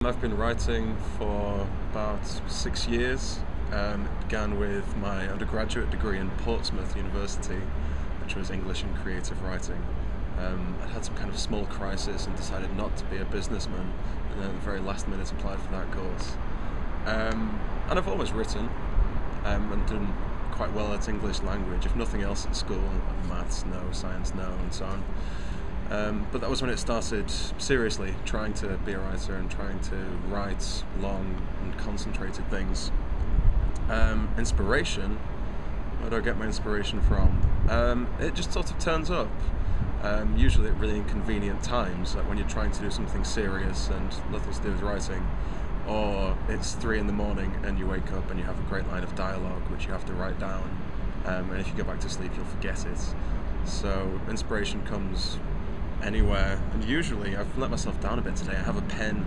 I've been writing for about 6 years. It began with my undergraduate degree in Portsmouth University, which was English and creative writing. I'd had some kind of small crisis and decided not to be a businessman, and then at the very last minute applied for that course. And I've always written and done quite well at English language, if nothing else at school. Maths no, science no, and so on. But that was when it started seriously trying to be a writer and trying to write long and concentrated things. Inspiration, where do I get my inspiration from? It just sort of turns up, usually at really inconvenient times, like when you're trying to do something serious and nothing to do with writing, or it's 3 in the morning and you wake up and you have a great line of dialogue which you have to write down, and if you go back to sleep you'll forget it. So inspiration comes anywhere, and usually I've let myself down a bit today. I have a pen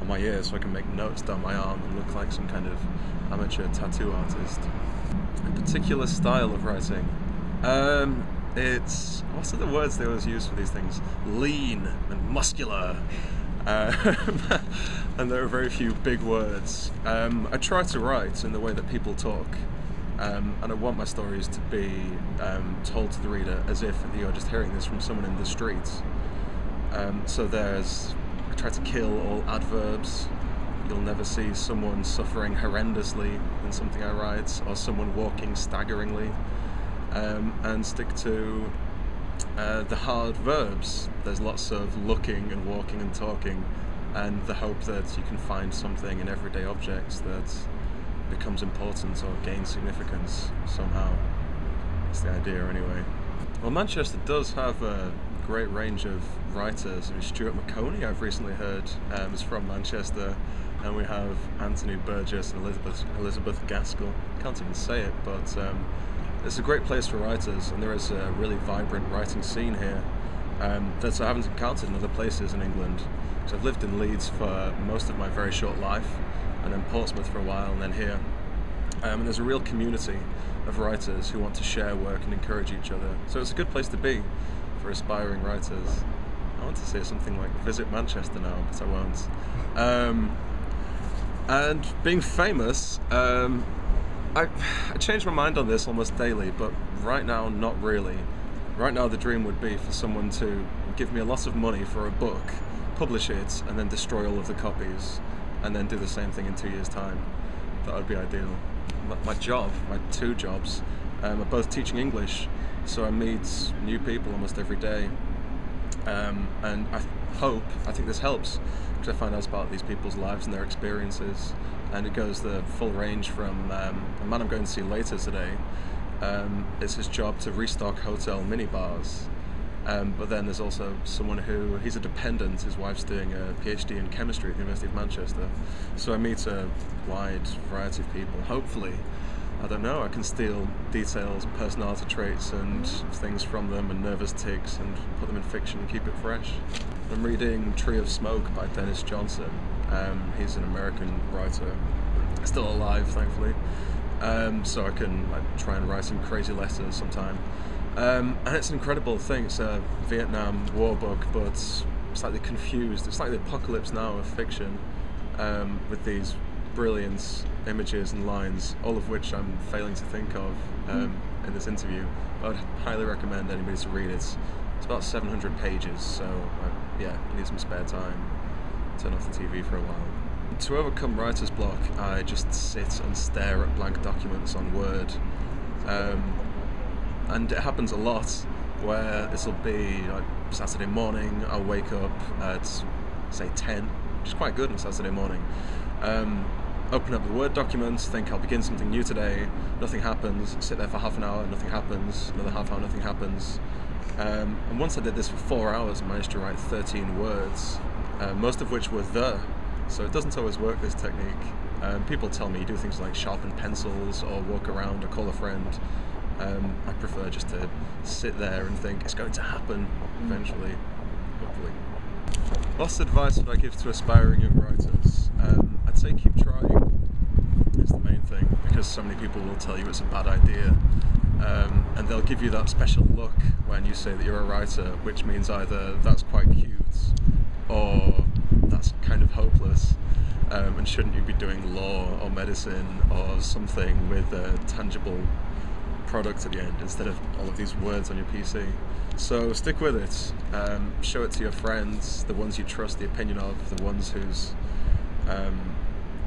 on my ear so I can make notes down my arm and look like some kind of amateur tattoo artist. A particular style of writing, it's, what are the words they always use for these things? Lean and muscular. And there are very few big words. I try to write in the way that people talk, and I want my stories to be told to the reader as if you're just hearing this from someone in the streets. So I try to kill all adverbs. You'll never see someone suffering horrendously in something I write, or someone walking staggeringly, and stick to the hard verbs. There's lots of looking and walking and talking, and the hope that you can find something in everyday objects that becomes important or gains significance somehow. That's the idea anyway. Well, Manchester does have a great range of writers. Stuart McConey, I've recently heard, is from Manchester, and we have Anthony Burgess and Elizabeth Gaskell. Can't even say it, but it's a great place for writers, and there is a really vibrant writing scene here that I haven't encountered in other places in England. So I've lived in Leeds for most of my very short life, and then Portsmouth for a while, and then here. And there's a real community of writers who want to share work and encourage each other. So it's a good place to be for aspiring writers. I want to say something like visit Manchester now, but I won't. And being famous, I change my mind on this almost daily, but right now, not really. Right now, the dream would be for someone to give me a lot of money for a book, publish it, and then destroy all of the copies, and then do the same thing in 2 years' time. That would be ideal. My two jobs, are both teaching English, so I meet new people almost every day, and I think this helps, because I find out about these people's lives and their experiences, and it goes the full range from a man I'm going to see later today. It's his job to restock hotel minibars. But then there's also someone he's a dependent, his wife's doing a PhD in chemistry at the University of Manchester. So I meet a wide variety of people. Hopefully, I don't know, I can steal details, personality traits and things from them, and nervous tics, and put them in fiction and keep it fresh. I'm reading Tree of Smoke by Dennis Johnson. He's an American writer, still alive thankfully, so I can try and write some crazy letters sometime. And it's an incredible thing. It's a Vietnam War book, but slightly confused. It's like the apocalypse now of fiction, with these brilliant images and lines, all of which I'm failing to think of in this interview. But I'd highly recommend anybody to read it. It's about 700 pages, so yeah, I need some spare time. Turn off the TV for a while. To overcome writer's block, I just sit and stare at blank documents on Word. And it happens a lot, where it'll be like Saturday morning, I'll wake up at say 10, which is quite good on Saturday morning. Open up the Word documents, think I'll begin something new today, nothing happens, sit there for half an hour, nothing happens, another half hour, nothing happens. And once I did this for 4 hours, I managed to write 13 words, most of which were "the", so it doesn't always work, this technique. People tell me you do things like sharpen pencils, or walk around, or call a friend. I prefer just to sit there and think it's going to happen eventually, hopefully. What's advice would I give to aspiring young writers? I'd say keep trying. It's the main thing, because so many people will tell you it's a bad idea, and they'll give you that special look when you say that you're a writer, which means either that's quite cute or that's kind of hopeless. and shouldn't you be doing law or medicine or something with a tangible product at the end instead of all of these words on your PC? So stick with it, show it to your friends, the ones you trust the opinion of, the ones whose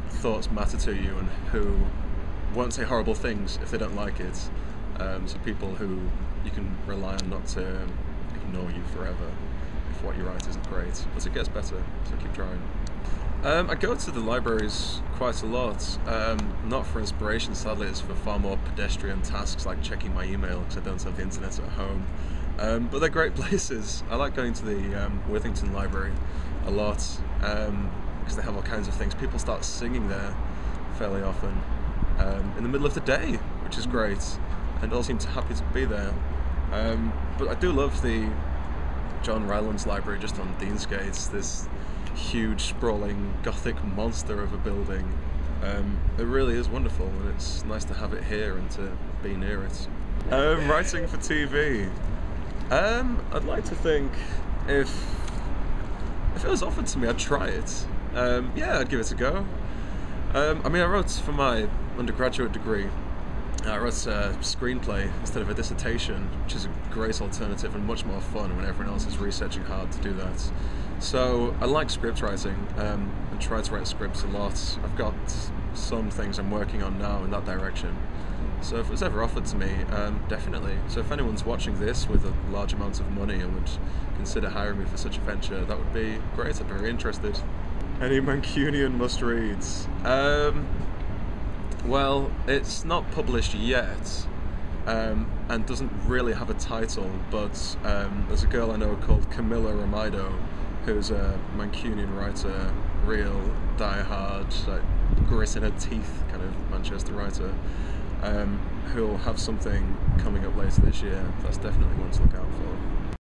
thoughts matter to you and who won't say horrible things if they don't like it. So people who you can rely on not to ignore you forever if what you write isn't great, but it gets better, so keep trying. I go to the libraries quite a lot, not for inspiration sadly, it's for far more pedestrian tasks like checking my email because I don't have the internet at home, but they're great places. I like going to the Worthington Library a lot because they have all kinds of things. People start singing there fairly often in the middle of the day, which is great, and all seem happy to be there. But I do love the John Rylands Library just on Deansgate, this huge sprawling gothic monster of a building. It really is wonderful, and it's nice to have it here and to be near it. Writing for TV. I'd like to think if it was offered to me, I'd try it. Yeah, I'd give it a go. I mean, I wrote for my undergraduate degree. I wrote a screenplay instead of a dissertation, which is a great alternative and much more fun when everyone else is researching hard to do that. So I like script writing and try to write scripts a lot. I've got some things I'm working on now in that direction. So if it was ever offered to me, definitely. So if anyone's watching this with a large amount of money and would consider hiring me for such a venture, that would be great. I'd be very interested. Any Mancunian must-reads? Well, it's not published yet, and doesn't really have a title, but there's a girl I know called Camilla Romaido, who's a Mancunian writer, real die-hard, like, grit in her teeth kind of Manchester writer, who'll have something coming up later this year. That's definitely one to look out for.